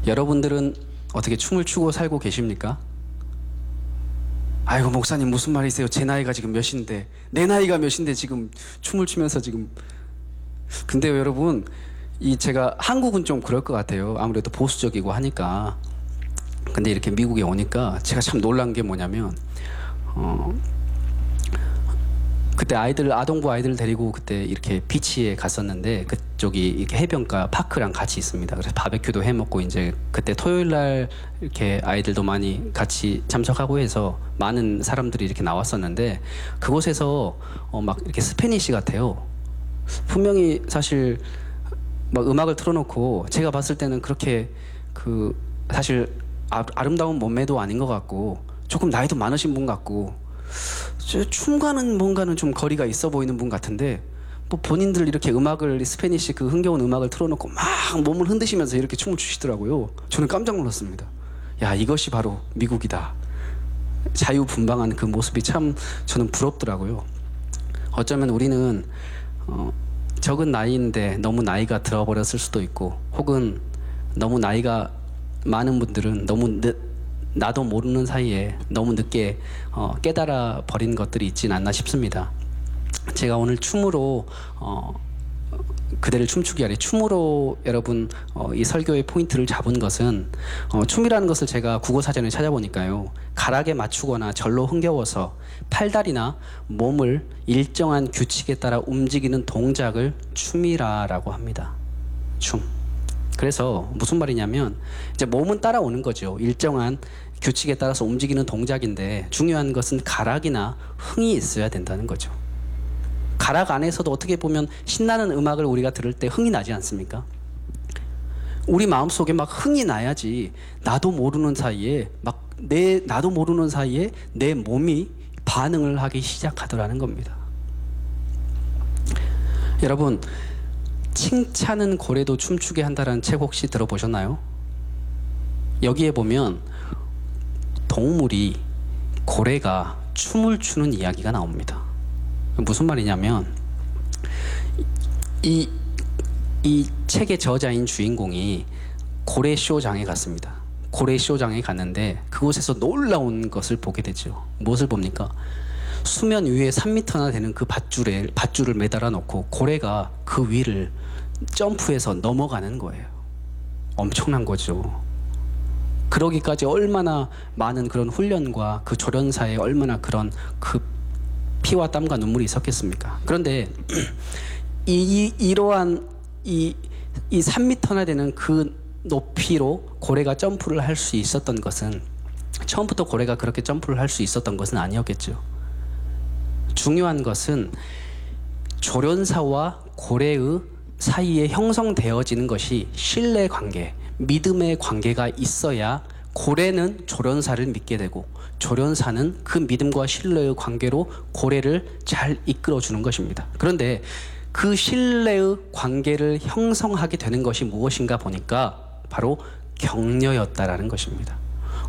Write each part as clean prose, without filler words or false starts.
여러분들은 어떻게 춤을 추고 살고 계십니까? 아이고 목사님 무슨 말이세요? 제 나이가 지금 몇인데, 내 나이가 몇인데 지금 춤을 추면서 지금. 근데요 여러분, 제가 한국은 좀 그럴 것 같아요. 아무래도 보수적이고 하니까. 근데 이렇게 미국에 오니까 제가 참 놀란 게 뭐냐면 그때 아동부 아이들 데리고 그때 이렇게 비치에 갔었는데, 그쪽이 이렇게 해변가 파크랑 같이 있습니다. 그래서 바베큐도 해 먹고, 이제 그때 토요일 날 이렇게 아이들도 많이 같이 참석하고 해서 많은 사람들이 이렇게 나왔었는데, 그곳에서 막 이렇게 스페니시 같아요. 분명히 사실 막 음악을 틀어놓고, 제가 봤을 때는 그렇게 사실 아름다운 몸매도 아닌 것 같고, 조금 나이도 많으신 분 같고, 춤과는 뭔가는 좀 거리가 있어 보이는 분 같은데, 뭐 본인들 이렇게 음악을, 스페니시 그 흥겨운 음악을 틀어놓고 막 몸을 흔드시면서 이렇게 춤을 추시더라고요. 저는 깜짝 놀랐습니다. 야, 이것이 바로 미국이다. 자유분방한 그 모습이 참 저는 부럽더라고요. 어쩌면 우리는 적은 나이인데 너무 나이가 들어버렸을 수도 있고, 혹은 너무 나이가 많은 분들은 너무 나도 모르는 사이에 너무 늦게 깨달아 버린 것들이 있진 않나 싶습니다. 제가 오늘 춤으로 그대를 춤추게 하리, 춤으로 여러분 이 설교의 포인트를 잡은 것은, 춤이라는 것을 제가 국어사전에 찾아보니까요, 가락에 맞추거나 절로 흥겨워서 팔다리나 몸을 일정한 규칙에 따라 움직이는 동작을 춤이라고 합니다. 춤. 그래서 무슨 말이냐면, 이제 몸은 따라오는 거죠. 일정한 규칙에 따라서 움직이는 동작인데, 중요한 것은 가락이나 흥이 있어야 된다는 거죠. 가락 안에서도 어떻게 보면 신나는 음악을 우리가 들을 때 흥이 나지 않습니까? 우리 마음속에 막 흥이 나야지 나도 모르는 사이에 내 몸이 반응을 하기 시작하더라는 겁니다. 여러분, 칭찬은 고래도 춤추게 한다라는 책 혹시 들어보셨나요? 여기에 보면 동물이, 고래가 춤을 추는 이야기가 나옵니다. 무슨 말이냐면, 이 책의 저자인 주인공이 고래쇼장에 갔습니다. 고래쇼장에 갔는데 그곳에서 놀라운 것을 보게 되죠. 무엇을 봅니까? 수면 위에 3m나 되는 그 밧줄을 매달아 놓고 고래가 그 위를 점프해서 넘어가는 거예요. 엄청난 거죠. 그러기까지 얼마나 많은 그런 훈련과 그 조련사에 얼마나 그런 그 피와 땀과 눈물이 있었겠습니까? 그런데 이러한 3m나 되는 그 높이로 고래가 점프를 할 수 있었던 것은, 처음부터 고래가 그렇게 점프를 할 수 있었던 것은 아니었겠죠. 중요한 것은 조련사와 고래의 사이에 형성되어지는 것이 신뢰 관계, 믿음의 관계가 있어야 고래는 조련사를 믿게 되고, 조련사는 그 믿음과 신뢰의 관계로 고래를 잘 이끌어주는 것입니다. 그런데 그 신뢰의 관계를 형성하게 되는 것이 무엇인가 보니까 바로 격려였다라는 것입니다.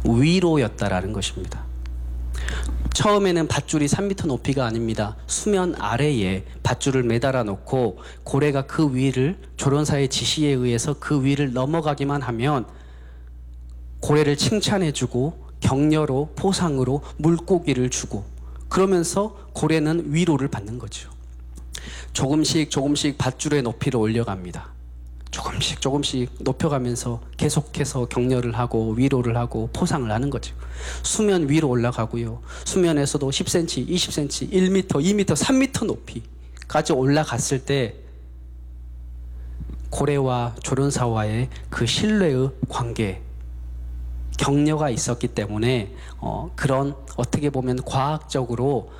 위로였다라는 것입니다. 처음에는 밧줄이 3m 높이가 아닙니다. 수면 아래에 밧줄을 매달아 놓고 고래가 그 위를, 조련사의 지시에 의해서 그 위를 넘어가기만 하면 고래를 칭찬해주고 격려로, 포상으로 물고기를 주고, 그러면서 고래는 위로를 받는 거죠. 조금씩 밧줄의 높이를 올려갑니다. 조금씩 높여가면서 계속해서 격려를 하고 위로를 하고 포상을 하는 거죠. 수면 위로 올라가고요. 수면에서도 10cm, 20cm, 1m, 2m, 3m 높이까지 올라갔을 때 고래와 조련사와의 그 신뢰의 관계, 격려가 있었기 때문에 그런 어떻게 보면 과학적으로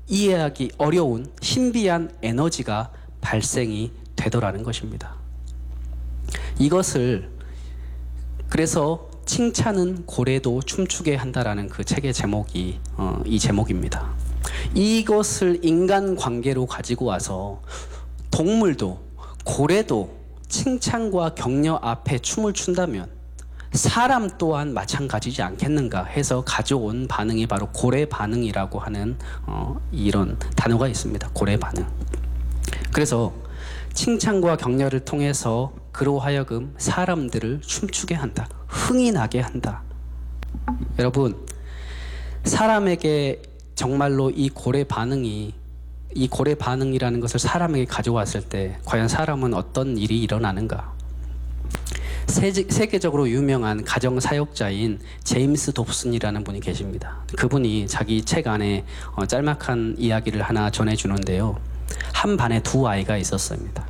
이해하기 어려운 신비한 에너지가 발생이 되더라는 것입니다. 이것을, 그래서 칭찬은 고래도 춤추게 한다라는 그 책의 제목이 이 제목입니다. 이것을 인간관계로 가지고 와서 동물도, 고래도 칭찬과 격려 앞에 춤을 춘다면 사람 또한 마찬가지지 않겠는가 해서 가져온 반응이 바로 고래 반응이라고 하는 이런 단어가 있습니다. 고래 반응. 그래서 칭찬과 격려를 통해서 그로 하여금 사람들을 춤추게 한다. 흥이 나게 한다. 여러분, 사람에게 정말로 이 고래 반응이라는 것을 사람에게 가져왔을 때 과연 사람은 어떤 일이 일어나는가? 세계적으로 유명한 가정사역자인 제임스 dobson이라는 분이 계십니다. 그분이 자기 책 안에 짤막한 이야기를 하나 전해주는데요. 한 반에 두 아이가 있었습니다.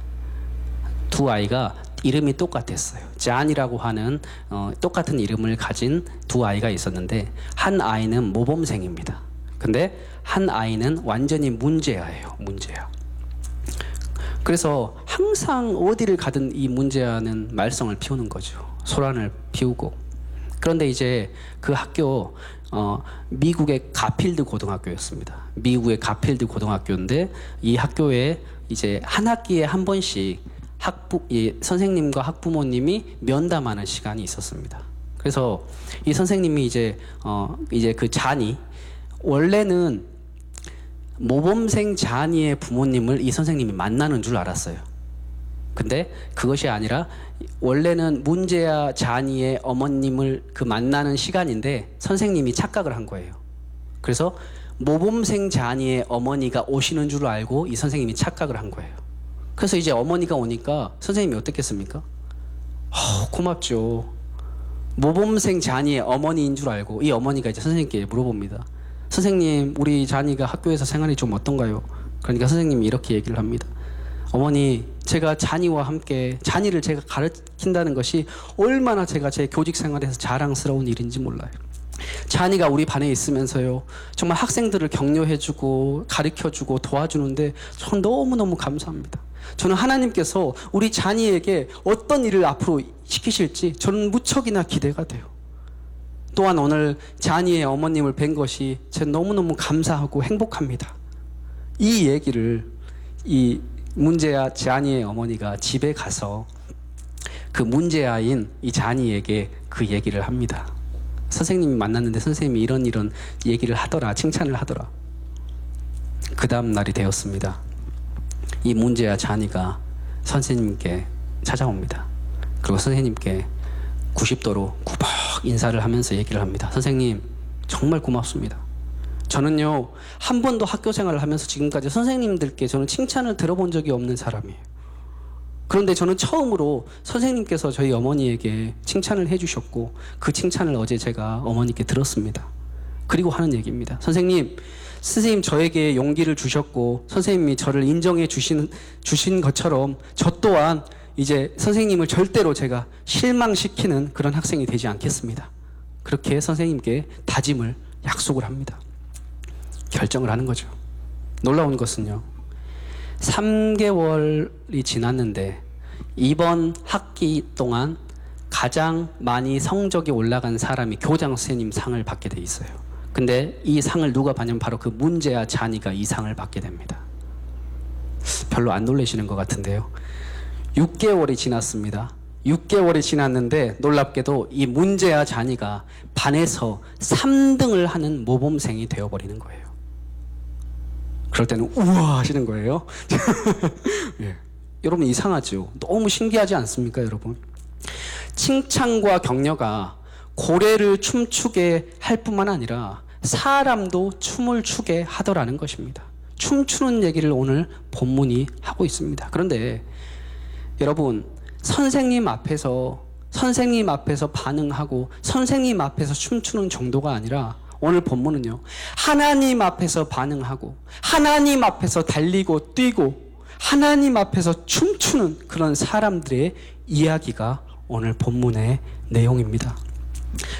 두 아이가 이름이 똑같았어요. 잔이라고 하는 똑같은 이름을 가진 두 아이가 있었는데 한 아이는 모범생입니다. 근데 한 아이는 완전히 문제아예요. 문제아. 그래서 항상 어디를 가든 이 문제아는 말썽을 피우는 거죠. 소란을 피우고. 그런데 이제 그 학교 미국의 가필드 고등학교였습니다. 미국의 가필드 고등학교인데 이 학교에 이제 한 학기에 한 번씩 선생님과 학부모님이 면담하는 시간이 있었습니다. 그래서 이 선생님이 이제 그 잔이 원래는 모범생 잔이의 부모님을 이 선생님이 만나는 줄 알았어요. 근데 그것이 아니라 원래는 문제아 잔이의 어머님을 만나는 시간인데 선생님이 착각을 한 거예요. 그래서 모범생 잔이의 어머니가 오시는 줄 알고 이 선생님이 착각을 한 거예요. 그래서 이제 어머니가 오니까 선생님이 어떻겠습니까? 고맙죠. 모범생 잔이의 어머니인 줄 알고 이 어머니가 이제 선생님께 물어봅니다. 선생님, 우리 잔이가 학교에서 생활이 좀 어떤가요? 그러니까 선생님이 이렇게 얘기를 합니다. 어머니, 제가 잔이와 함께 잔이를 제가 가르친다는 것이 얼마나 제가 제 교직 생활에서 자랑스러운 일인지 몰라요. 잔이가 우리 반에 있으면서요, 정말 학생들을 격려해주고 가르쳐주고 도와주는데 저는 너무너무 감사합니다. 저는 하나님께서 우리 잔이에게 어떤 일을 앞으로 시키실지 저는 무척이나 기대가 돼요. 또한 오늘 잔이의 어머님을 뵌 것이 제가 너무너무 감사하고 행복합니다. 이 얘기를 이 문제아 잔이의 어머니가 집에 가서 그 문제아인 이 잔이에게 그 얘기를 합니다. 선생님이 만났는데 선생님이 이런 얘기를 하더라, 칭찬을 하더라. 그 다음 날이 되었습니다. 이 문제아 잔이가 선생님께 찾아옵니다. 그리고 선생님께 90도로 구벅 인사를 하면서 얘기를 합니다. 선생님, 정말 고맙습니다. 저는요, 한 번도 학교 생활을 하면서 지금까지 선생님들께 저는 칭찬을 들어본 적이 없는 사람이에요. 그런데 저는 처음으로 선생님께서 저희 어머니에게 칭찬을 해주셨고 그 칭찬을 어제 제가 어머니께 들었습니다. 그리고 하는 얘기입니다. 선생님 저에게 용기를 주셨고 선생님이 저를 인정해 주신 것처럼 저 또한 이제 선생님을 절대로 제가 실망시키는 그런 학생이 되지 않겠습니다. 그렇게 선생님께 다짐을, 약속을 합니다. 결정을 하는 거죠. 놀라운 것은요, 3개월이 지났는데 이번 학기 동안 가장 많이 성적이 올라간 사람이 교장 선생님 상을 받게 돼 있어요. 근데 이 상을 누가 받냐면 바로 그 문제아 잔이가 이 상을 받게 됩니다. 별로 안 놀라시는 것 같은데요. 6개월이 지났습니다. 6개월이 지났는데 놀랍게도 이 문제아 잔이가 반에서 3등을 하는 모범생이 되어버리는 거예요. 그럴 때는 우와 하시는 거예요. 예. 여러분 이상하죠? 너무 신기하지 않습니까, 여러분? 칭찬과 격려가 고래를 춤추게 할 뿐만 아니라 사람도 춤을 추게 하더라는 것입니다. 춤추는 얘기를 오늘 본문이 하고 있습니다. 그런데 여러분, 선생님 앞에서 반응하고 선생님 앞에서 춤추는 정도가 아니라 오늘 본문은요, 하나님 앞에서 반응하고 하나님 앞에서 달리고 뛰고 하나님 앞에서 춤추는 그런 사람들의 이야기가 오늘 본문의 내용입니다.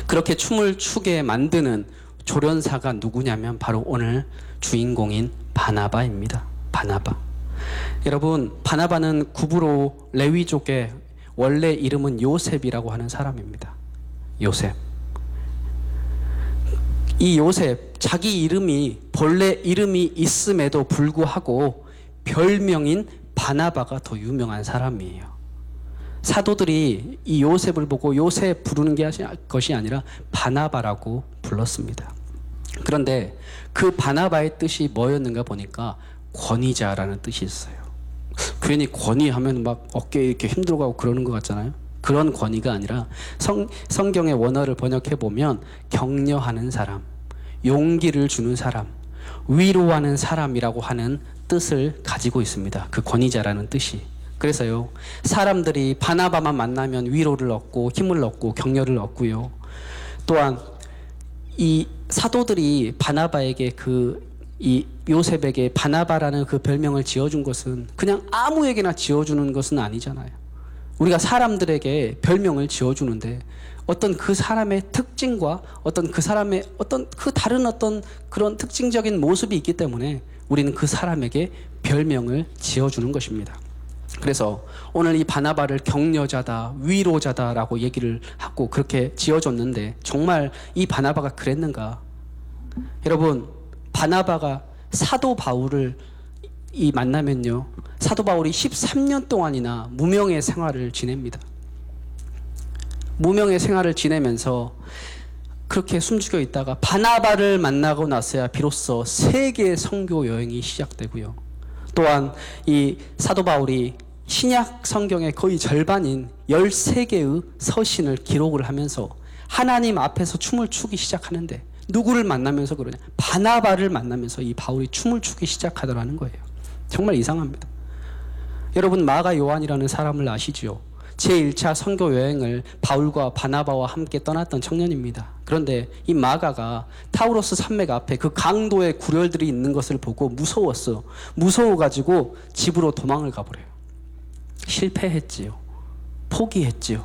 그렇게 춤을 추게 만드는 조련사가 누구냐면 바로 오늘 주인공인 바나바입니다. 바나바. 여러분, 바나바는 구브로 레위족의 원래 이름은 요셉이라고 하는 사람입니다. 요셉. 이 요셉, 자기 이름이 본래 이름이 있음에도 불구하고 별명인 바나바가 더 유명한 사람이에요. 사도들이 이 요셉을 보고 요셉 부르는 것이 아니라 바나바라고 불렀습니다. 그런데 그 바나바의 뜻이 뭐였는가 보니까 권위자라는 뜻이 있어요. 괜히 권위하면 막 어깨에 이렇게 힘들어가고 그러는 것 같잖아요. 그런 권위가 아니라 성경의 원어를 번역해 보면 격려하는 사람, 용기를 주는 사람, 위로하는 사람이라고 하는 뜻을 가지고 있습니다. 그 권위자라는 뜻이. 그래서요, 사람들이 바나바만 만나면 위로를 얻고 힘을 얻고 격려를 얻고요. 또한 이 사도들이 바나바에게 이 요셉에게 바나바라는 그 별명을 지어준 것은 그냥 아무에게나 지어주는 것은 아니잖아요. 우리가 사람들에게 별명을 지어주는데 어떤 그 사람의 특징과 어떤 그 사람의 어떤 그 다른 어떤 그런 특징적인 모습이 있기 때문에 우리는 그 사람에게 별명을 지어주는 것입니다. 그래서 오늘 이 바나바를 격려자다, 위로자다라고 얘기를 하고 그렇게 지어줬는데 정말 이 바나바가 그랬는가? 여러분, 바나바가 사도 바울을 만나면요, 사도 바울이 13년 동안이나 무명의 생활을 지냅니다. 무명의 생활을 지내면서 그렇게 숨죽여 있다가 바나바를 만나고 나서야 비로소 세계 선교 여행이 시작되고요. 또한 이 사도 바울이 신약 성경의 거의 절반인 13개의 서신을 기록을 하면서 하나님 앞에서 춤을 추기 시작하는데 누구를 만나면서 그러냐? 바나바를 만나면서 이 바울이 춤을 추기 시작하더라는 거예요. 정말 이상합니다. 여러분, 마가 요한이라는 사람을 아시죠? 제1차 선교 여행을 바울과 바나바와 함께 떠났던 청년입니다. 그런데 이 마가가 타우로스 산맥 앞에 그 강도의 구렬들이 있는 것을 보고 무서웠어요. 무서워가지고 집으로 도망을 가버려요. 실패했지요. 포기했지요.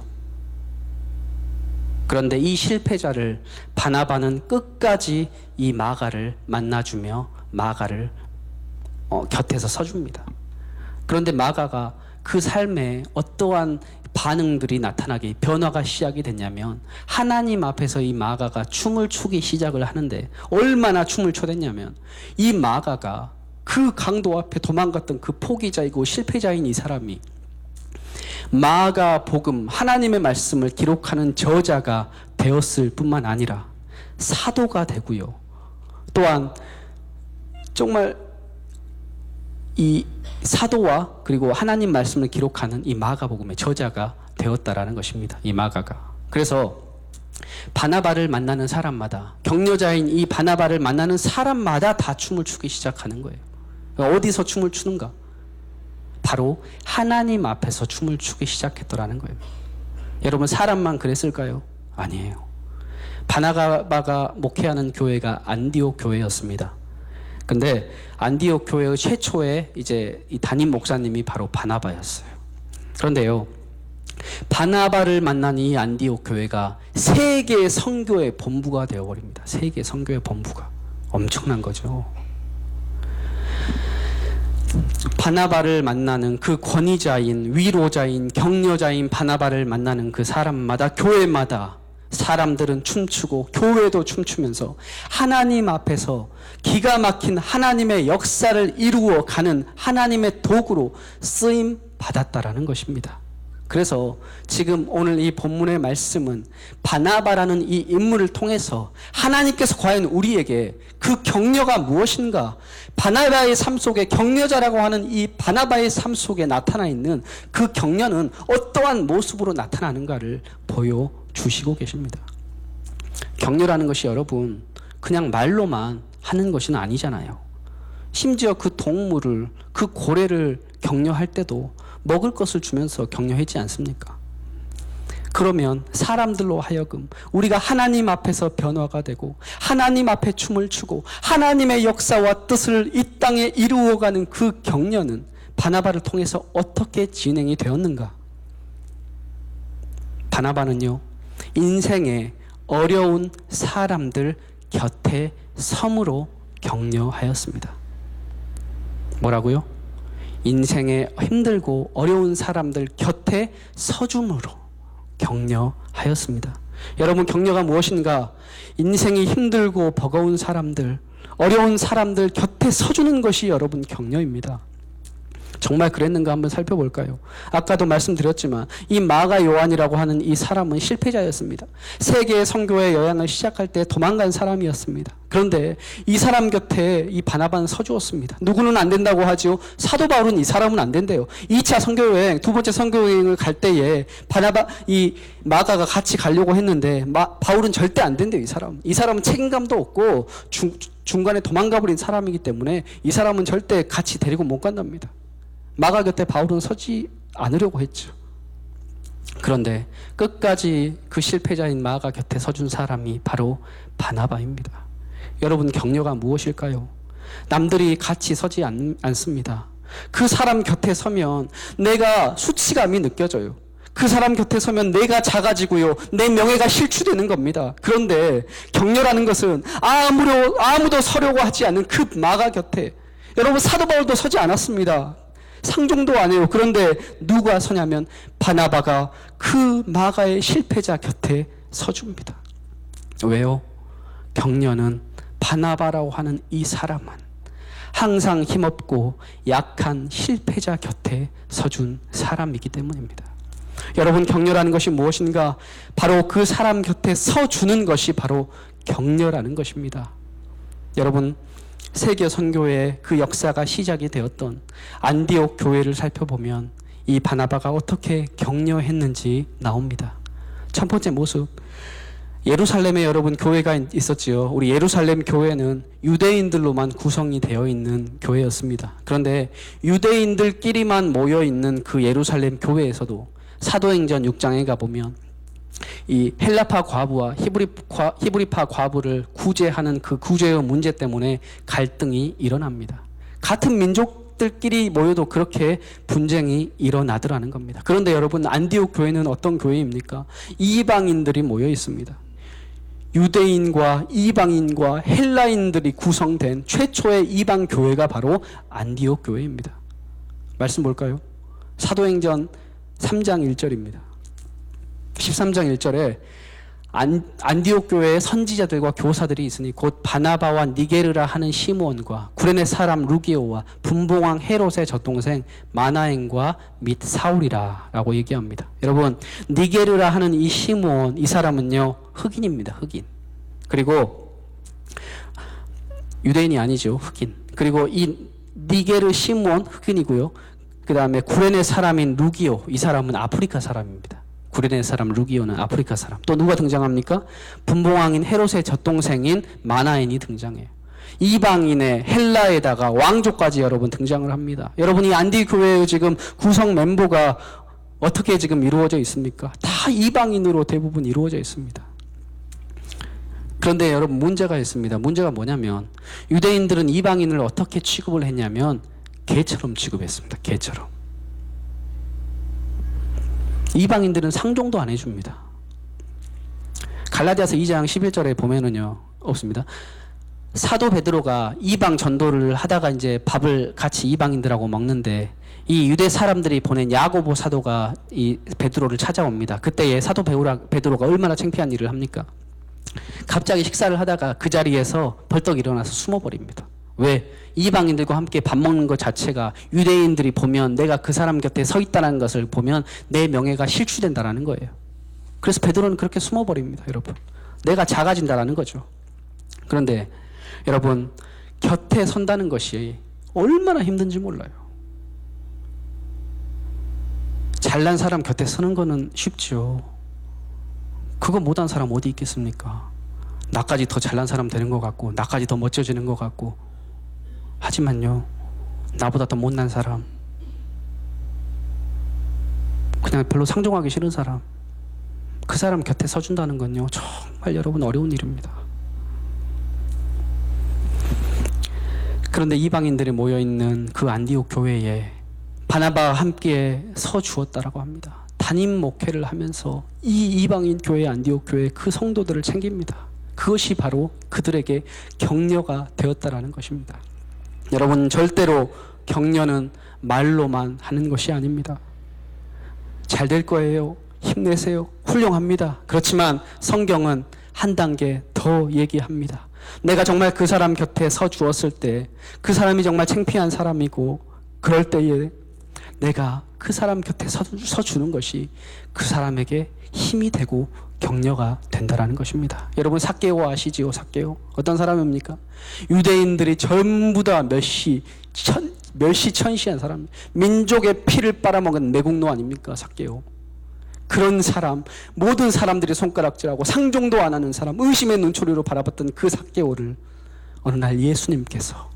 그런데 이 실패자를 바나바는 끝까지 이 마가를 만나주며 마가를 곁에서 서줍니다. 그런데 마가가 그 삶에 어떠한 반응들이 나타나게 변화가 시작이 됐냐면 하나님 앞에서 이 마가가 춤을 추기 시작을 하는데 얼마나 춤을 춰댔냐면 이 마가가 그 강도 앞에 도망갔던 그 포기자이고 실패자인 이 사람이 마가 복음, 하나님의 말씀을 기록하는 저자가 되었을 뿐만 아니라 사도가 되고요. 또한 정말 이 사도와 그리고 하나님 말씀을 기록하는 이 마가복음의 저자가 되었다라는 것입니다. 이 마가가. 그래서 바나바를 만나는 사람마다, 격려자인 이 바나바를 만나는 사람마다 다 춤을 추기 시작하는 거예요. 어디서 춤을 추는가? 바로 하나님 앞에서 춤을 추기 시작했더라는 거예요. 여러분, 사람만 그랬을까요? 아니에요. 바나바가 목회하는 교회가 안디옥 교회였습니다. 근데 안디옥 교회의 최초의 이제 이 담임 목사님이 바로 바나바였어요. 그런데요, 바나바를 만난 이 안디옥 교회가 세계 선교의 본부가 되어버립니다. 세계 선교의 본부가. 엄청난 거죠. 바나바를 만나는 그 권위자인, 위로자인, 격려자인 바나바를 만나는 그 사람마다, 교회마다 사람들은 춤추고 교회도 춤추면서 하나님 앞에서 기가 막힌 하나님의 역사를 이루어 가는 하나님의 도구로 쓰임 받았다라는 것입니다. 그래서 지금 오늘 이 본문의 말씀은 바나바라는 이 인물을 통해서 하나님께서 과연 우리에게 그 격려가 무엇인가, 바나바의 삶 속에 격려자라고 하는 이 바나바의 삶 속에 나타나 있는 그 격려는 어떠한 모습으로 나타나는가를 보여주시고 계십니다. 격려라는 것이 여러분 그냥 말로만 하는 것은 아니잖아요. 심지어 그 동물을, 그 고래를 격려할 때도 먹을 것을 주면서 격려하지 않습니까? 그러면 사람들로 하여금 우리가 하나님 앞에서 변화가 되고 하나님 앞에 춤을 추고 하나님의 역사와 뜻을 이 땅에 이루어가는 그 격려는 바나바를 통해서 어떻게 진행이 되었는가? 바나바는요, 인생의 어려운 사람들 곁에 섬으로 격려하였습니다. 뭐라고요? 인생의 힘들고 어려운 사람들 곁에 서줌으로 격려하였습니다. 여러분, 격려가 무엇인가? 인생이 힘들고 버거운 사람들, 어려운 사람들 곁에 서주는 것이 여러분 격려입니다. 정말 그랬는가 한번 살펴볼까요? 아까도 말씀드렸지만 이 마가 요한이라고 하는 이 사람은 실패자였습니다. 세계의 선교의 여행을 시작할 때 도망간 사람이었습니다. 그런데 이 사람 곁에 이 바나바는 서주었습니다. 누구는 안 된다고 하죠. 사도 바울은 이 사람은 안 된대요. 2차 선교여행, 두 번째 선교여행을 갈 때에 이 마가가 같이 가려고 했는데 바울은 절대 안 된대요. 이 사람은 책임감도 없고 중간에 도망가 버린 사람이기 때문에 이 사람은 절대 같이 데리고 못 간답니다. 마가 곁에 바울은 서지 않으려고 했죠. 그런데 끝까지 그 실패자인 마가 곁에 서준 사람이 바로 바나바입니다. 여러분, 격려가 무엇일까요? 남들이 같이 서지 않습니다. 그 사람 곁에 서면 내가 수치감이 느껴져요. 그 사람 곁에 서면 내가 작아지고요, 내 명예가 실추되는 겁니다. 그런데 격려라는 것은 아무도 서려고 하지 않는 그 마가 곁에, 여러분, 사도 바울도 서지 않았습니다. 상종도 안 해요. 그런데 누가 서냐면 바나바가 그 마가의 실패자 곁에 서줍니다. 왜요? 격려는 바나바라고 하는 이 사람은 항상 힘없고 약한 실패자 곁에 서준 사람이기 때문입니다. 여러분, 격려라는 것이 무엇인가? 바로 그 사람 곁에 서주는 것이 바로 격려라는 것입니다. 여러분, 세계 선교의 그 역사가 시작이 되었던 안디옥 교회를 살펴보면 이 바나바가 어떻게 격려했는지 나옵니다. 첫 번째 모습, 예루살렘에 여러분 교회가 있었지요. 우리 예루살렘 교회는 유대인들로만 구성이 되어 있는 교회였습니다. 그런데 유대인들끼리만 모여 있는 그 예루살렘 교회에서도 사도행전 6장에 가보면 이 헬라파 과부와 히브리파 과부를 구제하는 그 구제의 문제 때문에 갈등이 일어납니다. 같은 민족들끼리 모여도 그렇게 분쟁이 일어나더라는 겁니다. 그런데 여러분, 안디옥 교회는 어떤 교회입니까? 이방인들이 모여 있습니다. 유대인과 이방인과 헬라인들이 구성된 최초의 이방 교회가 바로 안디옥 교회입니다. 말씀 볼까요? 사도행전 3장 1절입니다. 13장 1절에 안디옥 교회의 선지자들과 교사들이 있으니 곧 바나바와 니게르라 하는 시므온과 구레네 사람 루기오와 분봉왕 헤롯의 젖동생 마나엔과 및 사울이라 라고 얘기합니다. 여러분, 니게르라 하는 이 시므온, 이 사람은요 흑인입니다. 흑인. 그리고 유대인이 아니죠. 흑인. 그리고 이 니게르 시므온 흑인이고요. 그 다음에 구레네 사람인 루기오, 이 사람은 아프리카 사람입니다. 구레네 사람 루기오는 아프리카 사람. 또 누가 등장합니까? 분봉왕인 헤롯의 젖동생인 마나엔이 등장해요. 이방인의 헬라에다가 왕족까지 여러분 등장을 합니다. 여러분, 이 안디 교회의 지금 구성 멤버가 어떻게 지금 이루어져 있습니까? 다 이방인으로 대부분 이루어져 있습니다. 그런데 여러분, 문제가 있습니다. 문제가 뭐냐면 유대인들은 이방인을 어떻게 취급을 했냐면 개처럼 취급했습니다. 개처럼. 이방인들은 상종도 안 해줍니다. 갈라디아서 2장 11절에 보면은요, 없습니다. 사도 베드로가 이방 전도를 하다가 이제 밥을 같이 이방인들하고 먹는데 이 유대 사람들이 보낸 야고보 사도가 이 베드로를 찾아옵니다. 그때에 사도 베드로가 얼마나 창피한 일을 합니까? 갑자기 식사를 하다가 그 자리에서 벌떡 일어나서 숨어버립니다. 왜? 이방인들과 함께 밥 먹는 것 자체가 유대인들이 보면, 내가 그 사람 곁에 서 있다는 것을 보면 내 명예가 실추된다는 거예요. 그래서 베드로는 그렇게 숨어버립니다. 여러분, 내가 작아진다는 거죠. 그런데 여러분, 곁에 선다는 것이 얼마나 힘든지 몰라요. 잘난 사람 곁에 서는 거는 쉽죠. 그거 못한 사람 어디 있겠습니까? 나까지 더 잘난 사람 되는 것 같고, 나까지 더 멋져지는 것 같고. 하지만요, 나보다 더 못난 사람, 그냥 별로 상종하기 싫은 사람, 그 사람 곁에 서준다는 건요 정말 여러분 어려운 일입니다. 그런데 이방인들이 모여있는 그 안디옥 교회에 바나바와 함께 서주었다라고 합니다. 담임 목회를 하면서 이 이방인 교회, 안디옥 교회 그 성도들을 챙깁니다. 그것이 바로 그들에게 격려가 되었다라는 것입니다. 여러분, 절대로 격려는 말로만 하는 것이 아닙니다. 잘 될 거예요. 힘내세요. 훌륭합니다. 그렇지만 성경은 한 단계 더 얘기합니다. 내가 정말 그 사람 곁에 서 주었을 때, 그 사람이 정말 창피한 사람이고, 그럴 때에 내가 그 사람 곁에 서주는 것이 그 사람에게 힘이 되고 격려가 된다라는 것입니다. 여러분 삭개오 아시지요? 삭개오 어떤 사람입니까? 유대인들이 전부 다 멸시천시한 사람, 민족의 피를 빨아먹은 매국노 아닙니까? 삭개오. 그런 사람, 모든 사람들이 손가락질하고 상종도 안 하는 사람, 의심의 눈초리로 바라봤던 그 삭개오를 어느 날 예수님께서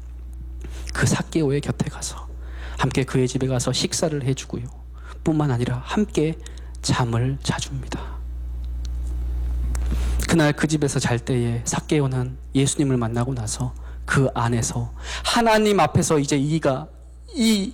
그 삭개오의 곁에 가서 함께 그의 집에 가서 식사를 해주고요, 뿐만 아니라 함께 잠을 자줍니다. 그날 그 집에서 잘 때에 삭개오는 예수님을 만나고 나서 그 안에서 하나님 앞에서 이제 이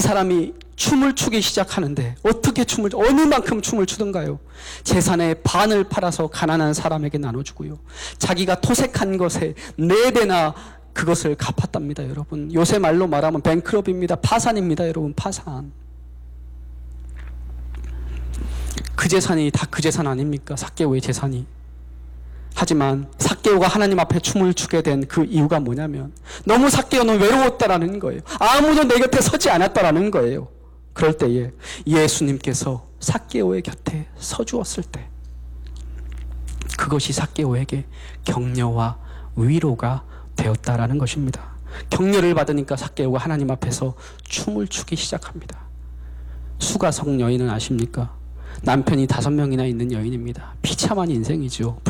사람이 춤을 추기 시작하는데, 어떻게 어느 만큼 춤을 추던가요? 재산의 반을 팔아서 가난한 사람에게 나눠주고요, 자기가 토색한 것에 4배나 그것을 갚았답니다. 여러분 요새 말로 말하면 뱅크럽입니다. 파산입니다. 여러분 파산. 그 재산이 다 그 재산 아닙니까? 삭개오의 재산이. 하지만 삭개오가 하나님 앞에 춤을 추게 된 그 이유가 뭐냐면, 너무 삭개오는 외로웠다라는 거예요. 아무도 내 곁에 서지 않았다라는 거예요. 그럴 때에 예수님께서 삭개오의 곁에 서주었을 때, 그것이 삭개오에게 격려와 위로가 되었다라는 것입니다. 격려를 받으니까 삭개오가 하나님 앞에서 춤을 추기 시작합니다. 수가성 여인은 아십니까? 남편이 5명이나 있는 여인입니다. 비참한 인생이죠.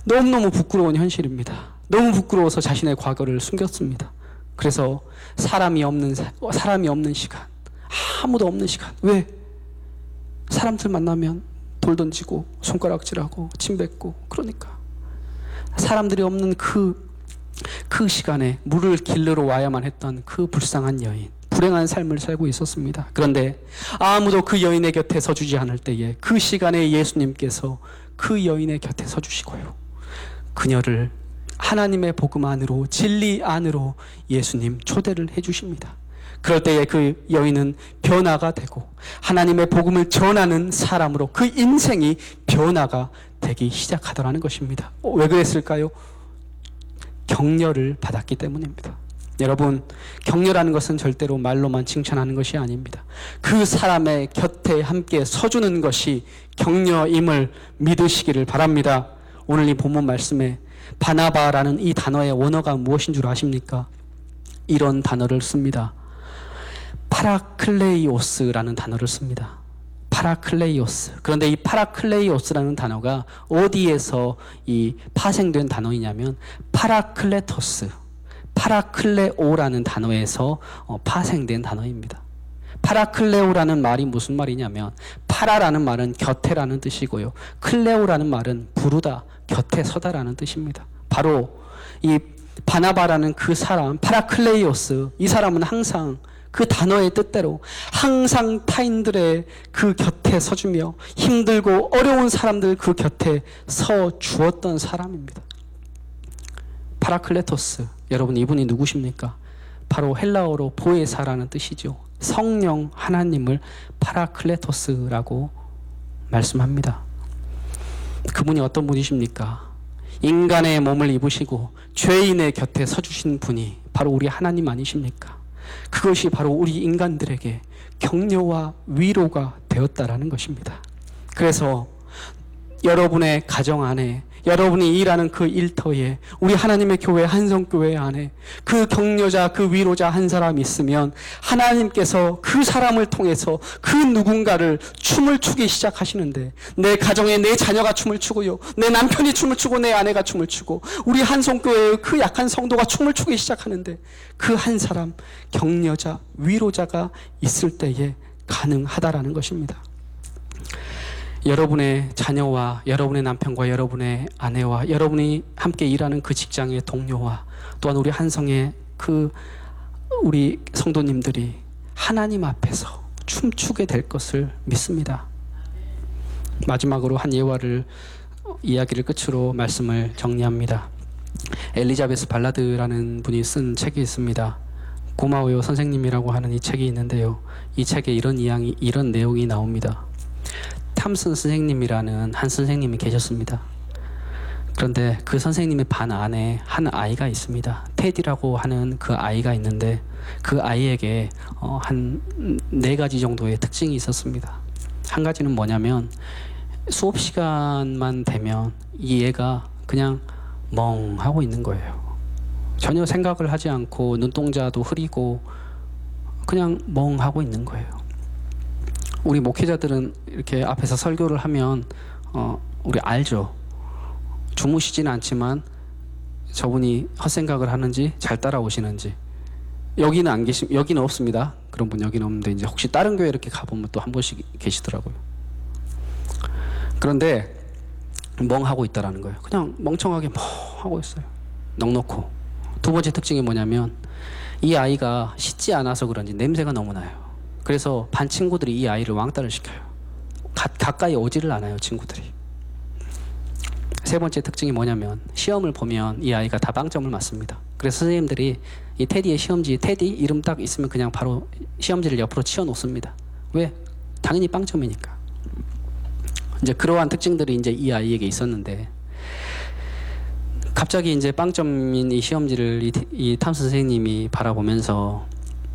너무너무 부끄러운 현실입니다. 너무 부끄러워서 자신의 과거를 숨겼습니다. 그래서 사람이 없는 시간, 아무도 없는 시간. 왜? 사람들 만나면 돌 던지고 손가락질하고 침 뱉고, 그러니까 사람들이 없는 그 시간에 물을 길르러 와야만 했던 그 불쌍한 여인, 불행한 삶을 살고 있었습니다. 그런데 아무도 그 여인의 곁에 서주지 않을 때에 그 시간에 예수님께서 그 여인의 곁에 서주시고요, 그녀를 하나님의 복음 안으로, 진리 안으로 예수님 초대를 해주십니다. 그럴 때에 그 여인은 변화가 되고 하나님의 복음을 전하는 사람으로 그 인생이 변화가 되기 시작하더라는 것입니다. 왜 그랬을까요? 격려를 받았기 때문입니다. 여러분, 격려라는 것은 절대로 말로만 칭찬하는 것이 아닙니다. 그 사람의 곁에 함께 서주는 것이 격려임을 믿으시기를 바랍니다. 오늘 이 본문 말씀에 바나바라는 이 단어의 원어가 무엇인 줄 아십니까? 이런 단어를 씁니다. 파라클레이오스라는 단어를 씁니다. 파라클레이오스. 그런데 이 파라클레이오스라는 단어가 어디에서 이 파생된 단어이냐면 파라클레토스, 파라클레오라는 단어에서 파생된 단어입니다. 파라클레오라는 말이 무슨 말이냐면, 파라라는 말은 곁에라는 뜻이고요, 클레오라는 말은 부르다, 곁에 서다라는 뜻입니다. 바로 이 바나바라는 그 사람, 파라클레이오스, 이 사람은 항상 그 단어의 뜻대로 항상 타인들의 그 곁에 서주며 힘들고 어려운 사람들 그 곁에 서 주었던 사람입니다. 파라클레토스, 여러분 이분이 누구십니까? 바로 헬라어로 보혜사라는 뜻이죠. 성령 하나님을 파라클레토스라고 말씀합니다. 그분이 어떤 분이십니까? 인간의 몸을 입으시고 죄인의 곁에 서주신 분이 바로 우리 하나님 아니십니까? 그것이 바로 우리 인간들에게 격려와 위로가 되었다라는 것입니다. 그래서 여러분의 가정 안에, 여러분이 일하는 그 일터에, 우리 하나님의 교회 한성교회 안에 그 격려자, 그 위로자 한 사람이 있으면 하나님께서 그 사람을 통해서 그 누군가를 춤을 추기 시작하시는데, 내 가정에 내 자녀가 춤을 추고요, 내 남편이 춤을 추고 내 아내가 춤을 추고 우리 한성교회의 그 약한 성도가 춤을 추기 시작하는데, 그 한 사람 격려자, 위로자가 있을 때에 가능하다라는 것입니다. 여러분의 자녀와 여러분의 남편과 여러분의 아내와 여러분이 함께 일하는 그 직장의 동료와 또한 우리 한성의 그 우리 성도님들이 하나님 앞에서 춤추게 될 것을 믿습니다. 마지막으로 한 이야기를 끝으로 말씀을 정리합니다. 엘리자베스 발라드라는 분이 쓴 책이 있습니다. 고마워요 선생님이라고 하는 이 책이 있는데요, 이 책에 이런 내용이 나옵니다. 탐슨 선생님이라는 한 선생님이 계셨습니다. 그런데 그 선생님의 반 안에 한 아이가 있습니다. 테디라고 하는 그 아이가 있는데 그 아이에게 한 4가지 정도의 특징이 있었습니다. 한 가지는 뭐냐면 수업 시간만 되면 이 애가 그냥 멍하고 있는 거예요. 전혀 생각을 하지 않고 눈동자도 흐리고 그냥 멍하고 있는 거예요. 우리 목회자들은 이렇게 앞에서 설교를 하면 우리 알죠. 주무시지는 않지만 저분이 헛생각을 하는지 잘 따라오시는지. 여기는 안 계시, 여기는 없습니다. 그런 분 여기는 없는데 이제 혹시 다른 교회 이렇게 가보면 또 한 번씩 계시더라고요. 그런데 멍하고 있다라는 거예요. 그냥 멍청하게 멍하고 있어요. 넋놓고. 2번째 특징이 뭐냐면 이 아이가 씻지 않아서 그런지 냄새가 너무 나요. 그래서 반 친구들이 이 아이를 왕따를 시켜요. 가까이 오지를 않아요, 친구들이. 3번째 특징이 뭐냐면 시험을 보면 이 아이가 다 빵점을 맞습니다. 그래서 선생님들이 이 테디의 시험지, 테디 이름 딱 있으면 그냥 바로 시험지를 옆으로 치워 놓습니다. 왜? 당연히 빵점이니까. 이제 그러한 특징들이 이제 이 아이에게 있었는데 갑자기 이제 빵점인 이 시험지를 이 탐스 선생님이 바라보면서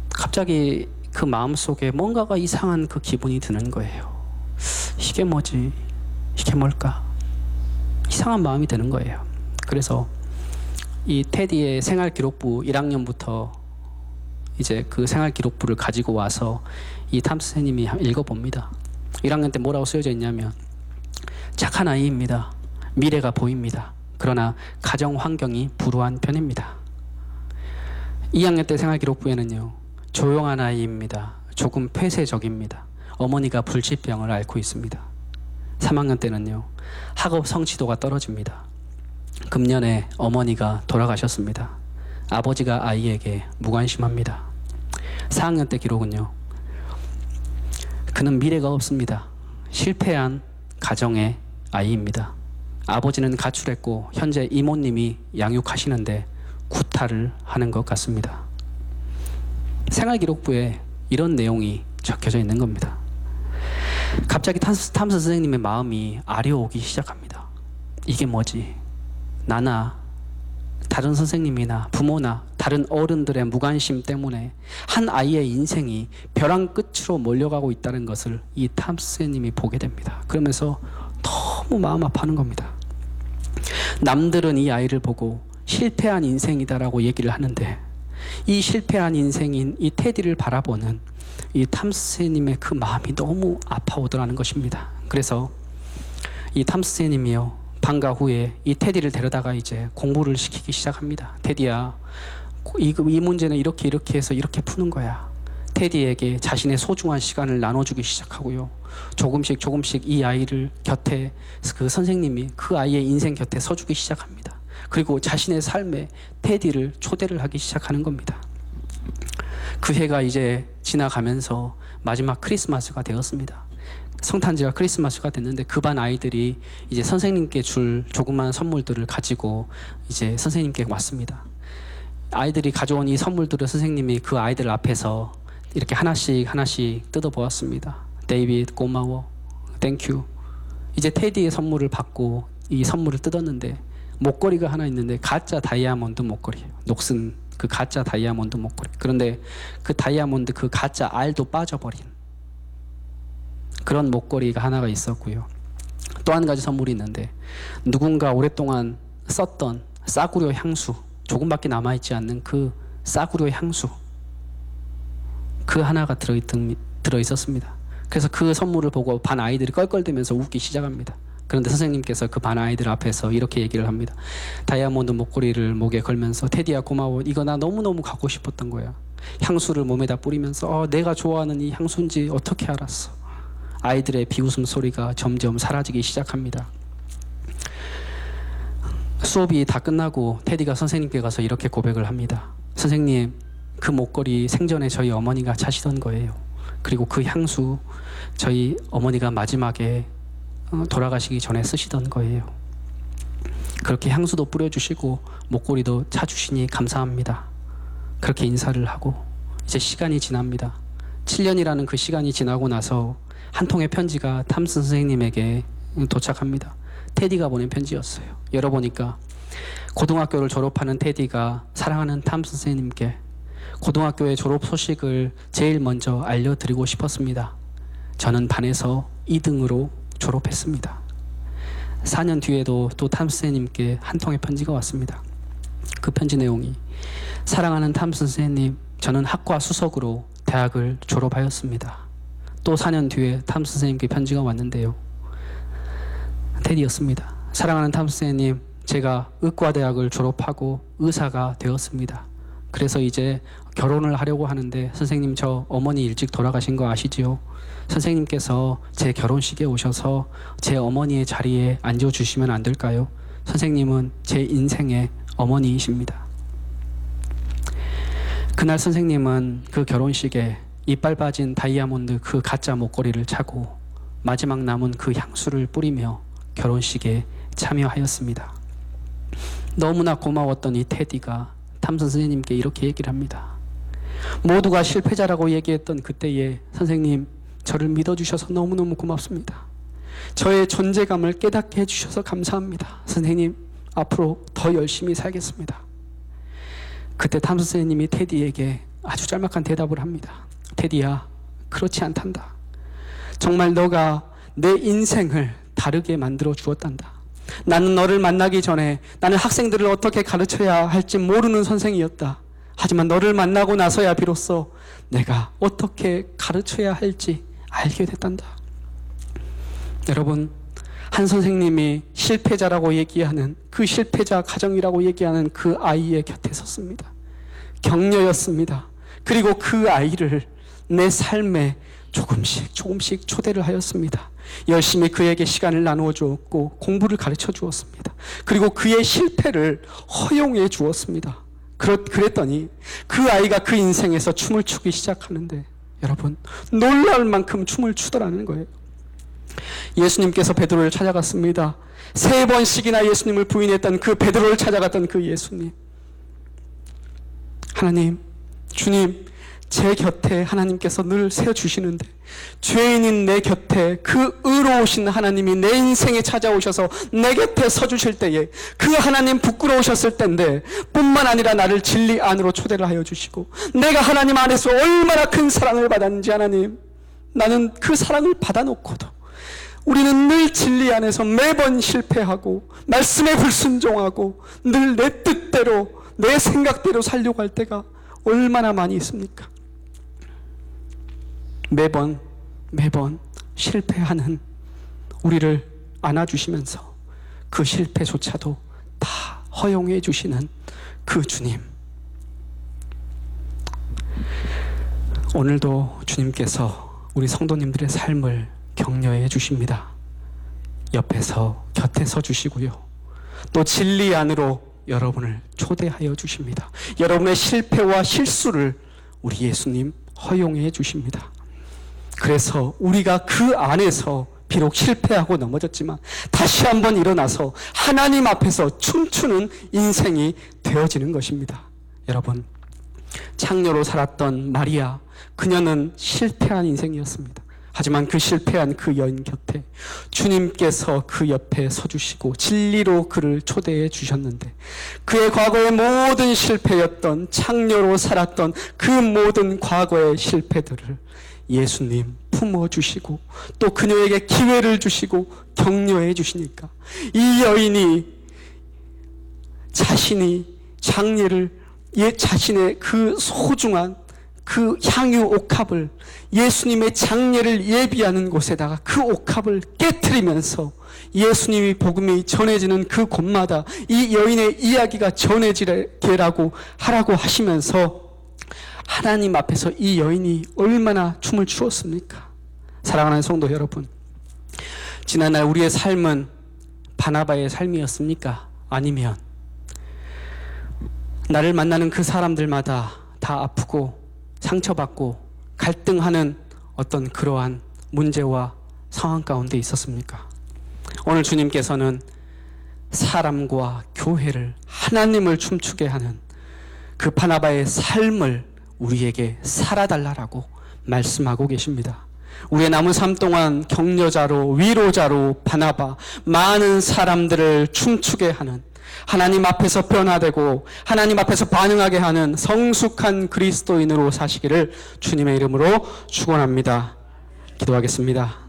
갑자기 그 마음속에 뭔가가 이상한 그 기분이 드는 거예요. 이게 뭐지? 이게 뭘까? 이상한 마음이 드는 거예요. 그래서 이 테디의 생활기록부 1학년부터 이제 그 생활기록부를 가지고 와서 이 탐스 선생님이 읽어봅니다. 1학년 때 뭐라고 쓰여져 있냐면 착한 아이입니다. 미래가 보입니다. 그러나 가정 환경이 불우한 편입니다. 2학년 때 생활기록부에는요. 조용한 아이입니다. 조금 폐쇄적입니다. 어머니가 불치병을 앓고 있습니다. 3학년 때는요. 학업 성취도가 떨어집니다. 금년에 어머니가 돌아가셨습니다. 아버지가 아이에게 무관심합니다. 4학년 때 기록은요. 그는 미래가 없습니다. 실패한 가정의 아이입니다. 아버지는 가출했고 현재 이모님이 양육하시는데 구타를 하는 것 같습니다. 생활기록부에 이런 내용이 적혀져 있는 겁니다. 갑자기 탐스 선생님의 마음이 아려오기 시작합니다. 이게 뭐지? 나나 다른 선생님이나 부모나 다른 어른들의 무관심 때문에 한 아이의 인생이 벼랑 끝으로 몰려가고 있다는 것을 이 탐스 선생님이 보게 됩니다. 그러면서 너무 마음 아파하는 겁니다. 남들은 이 아이를 보고 실패한 인생이다라고 얘기를 하는데 이 실패한 인생인 이 테디를 바라보는 이 탐스 선생님의 그 마음이 너무 아파오더라는 것입니다. 그래서 이 탐스 선생님이요 방과 후에 이 테디를 데려다가 이제 공부를 시키기 시작합니다. 테디야, 이 문제는 이렇게 해서 이렇게 푸는 거야. 테디에게 자신의 소중한 시간을 나눠주기 시작하고요. 조금씩 이 아이를 곁에 그 선생님이 그 아이의 인생 곁에 서주기 시작합니다. 그리고 자신의 삶에 테디를 초대를 하기 시작하는 겁니다. 그 해가 이제 지나가면서 마지막 크리스마스가 되었습니다. 성탄節가 크리스마스가 됐는데 그 반 아이들이 이제 선생님께 줄 조그만 선물들을 가지고 이제 선생님께 왔습니다. 아이들이 가져온 이 선물들을 선생님이 그 아이들 앞에서 이렇게 하나씩 뜯어보았습니다. 데이비드 고마워, 땡큐. 이제 테디의 선물을 받고 이 선물을 뜯었는데 목걸이가 하나 있는데 가짜 다이아몬드 목걸이에요. 녹슨 그 가짜 다이아몬드 목걸이. 그런데 그 다이아몬드 그 가짜 알도 빠져버린 그런 목걸이가 하나가 있었고요. 또 한 가지 선물이 있는데 누군가 오랫동안 썼던 싸구려 향수, 조금밖에 남아있지 않는 그 싸구려 향수, 그 하나가 들어있었습니다. 그래서 그 선물을 보고 반 아이들이 껄껄대면서 웃기 시작합니다. 그런데 선생님께서 그 반 아이들 앞에서 이렇게 얘기를 합니다. 다이아몬드 목걸이를 목에 걸면서 테디야 고마워. 이거 나 너무너무 갖고 싶었던 거야. 향수를 몸에다 뿌리면서 내가 좋아하는 이 향수인지 어떻게 알았어. 아이들의 비웃음 소리가 점점 사라지기 시작합니다. 수업이 다 끝나고 테디가 선생님께 가서 이렇게 고백을 합니다. 선생님, 그 목걸이 생전에 저희 어머니가 차시던 거예요. 그리고 그 향수 저희 어머니가 마지막에 돌아가시기 전에 쓰시던 거예요. 그렇게 향수도 뿌려주시고 목걸이도 차주시니 감사합니다. 그렇게 인사를 하고 이제 시간이 지납니다. 7년이라는 그 시간이 지나고 나서 한 통의 편지가 탐스 선생님에게 도착합니다. 테디가 보낸 편지였어요. 열어보니까 고등학교를 졸업하는 테디가 사랑하는 탐 선생님께 고등학교의 졸업 소식을 제일 먼저 알려드리고 싶었습니다. 저는 반에서 2등으로 졸업했습니다. 4년 뒤에도 또 탐 선생님께 한 통의 편지가 왔습니다. 그 편지 내용이 사랑하는 탐 선생님, 저는 학과 수석으로 대학을 졸업하였습니다. 또 4년 뒤에 탐 선생님께 편지가 왔는데요. 테디였습니다. 사랑하는 탐 선생님, 제가 의과대학을 졸업하고 의사가 되었습니다. 그래서 이제 결혼을 하려고 하는데 선생님, 저 어머니 일찍 돌아가신 거 아시지요? 선생님께서 제 결혼식에 오셔서 제 어머니의 자리에 앉아주시면 안 될까요? 선생님은 제 인생의 어머니이십니다. 그날 선생님은 그 결혼식에 이빨 빠진 다이아몬드 그 가짜 목걸이를 차고 마지막 남은 그 향수를 뿌리며 결혼식에 참여하였습니다. 너무나 고마웠던 이 테디가 탐 선생님께 이렇게 얘기를 합니다. 모두가 실패자라고 얘기했던 그때에 선생님, 저를 믿어주셔서 너무너무 고맙습니다. 저의 존재감을 깨닫게 해주셔서 감사합니다. 선생님, 앞으로 더 열심히 살겠습니다. 그때 탐 선생님이 테디에게 아주 짤막한 대답을 합니다. 테디야, 그렇지 않단다. 정말 너가 내 인생을 다르게 만들어 주었단다. 나는 너를 만나기 전에 나는 학생들을 어떻게 가르쳐야 할지 모르는 선생이었다. 하지만 너를 만나고 나서야 비로소 내가 어떻게 가르쳐야 할지 알게 됐단다. 여러분, 한 선생님이 실패자라고 얘기하는 그 실패자 가정이라고 얘기하는 그 아이의 곁에 섰습니다. 격려였습니다. 그리고 그 아이를 내 삶에 조금씩 초대를 하였습니다. 열심히 그에게 시간을 나누어 주었고 공부를 가르쳐 주었습니다. 그리고 그의 실패를 허용해 주었습니다. 그랬더니 그 아이가 그 인생에서 춤을 추기 시작하는데 여러분, 놀라울 만큼 춤을 추더라는 거예요. 예수님께서 베드로를 찾아갔습니다. 3번씩이나 예수님을 부인했던 그 베드로를 찾아갔던 그 예수님. 하나님, 주님, 제 곁에 하나님께서 늘 세워주시는데 죄인인 내 곁에 그 의로우신 하나님이 내 인생에 찾아오셔서 내 곁에 서주실 때에 그 하나님 부끄러우셨을 때인데 뿐만 아니라 나를 진리 안으로 초대를 하여 주시고 내가 하나님 안에서 얼마나 큰 사랑을 받았는지 하나님, 나는 그 사랑을 받아놓고도 우리는 늘 진리 안에서 매번 실패하고 말씀에 불순종하고 늘 내 뜻대로 내 생각대로 살려고 할 때가 얼마나 많이 있습니까? 매번 실패하는 우리를 안아주시면서 그 실패조차도 다 허용해 주시는 그 주님. 오늘도 주님께서 우리 성도님들의 삶을 격려해 주십니다. 옆에서 곁에 서 주시고요. 또 진리 안으로 여러분을 초대하여 주십니다. 여러분의 실패와 실수를 우리 예수님 허용해 주십니다. 그래서 우리가 그 안에서 비록 실패하고 넘어졌지만 다시 한번 일어나서 하나님 앞에서 춤추는 인생이 되어지는 것입니다. 여러분, 창녀로 살았던 마리아, 그녀는 실패한 인생이었습니다. 하지만 그 실패한 그 여인 곁에 주님께서 그 옆에 서주시고 진리로 그를 초대해 주셨는데 그의 과거의 모든 실패였던 창녀로 살았던 그 모든 과거의 실패들을 예수님 품어주시고 또 그녀에게 기회를 주시고 격려해 주시니까 이 여인이 자신이 장례를 자신의 그 소중한 그 향유 옥합을 예수님의 장례를 예비하는 곳에다가 그 옥합을 깨트리면서 예수님이 복음이 전해지는 그 곳마다 이 여인의 이야기가 전해지게라고 하라고 하시면서 하나님 앞에서 이 여인이 얼마나 춤을 추었습니까? 사랑하는 성도 여러분, 지난날 우리의 삶은 바나바의 삶이었습니까? 아니면 나를 만나는 그 사람들마다 다 아프고 상처받고 갈등하는 어떤 그러한 문제와 상황 가운데 있었습니까? 오늘 주님께서는 사람과 교회를, 하나님을 춤추게 하는 그 바나바의 삶을 우리에게 살아달라고 말씀하고 계십니다. 우리의 남은 삶 동안 격려자로, 위로자로, 바나바, 많은 사람들을 춤추게 하는, 하나님 앞에서 변화되고 하나님 앞에서 반응하게 하는 성숙한 그리스도인으로 사시기를 주님의 이름으로 축원합니다. 기도하겠습니다.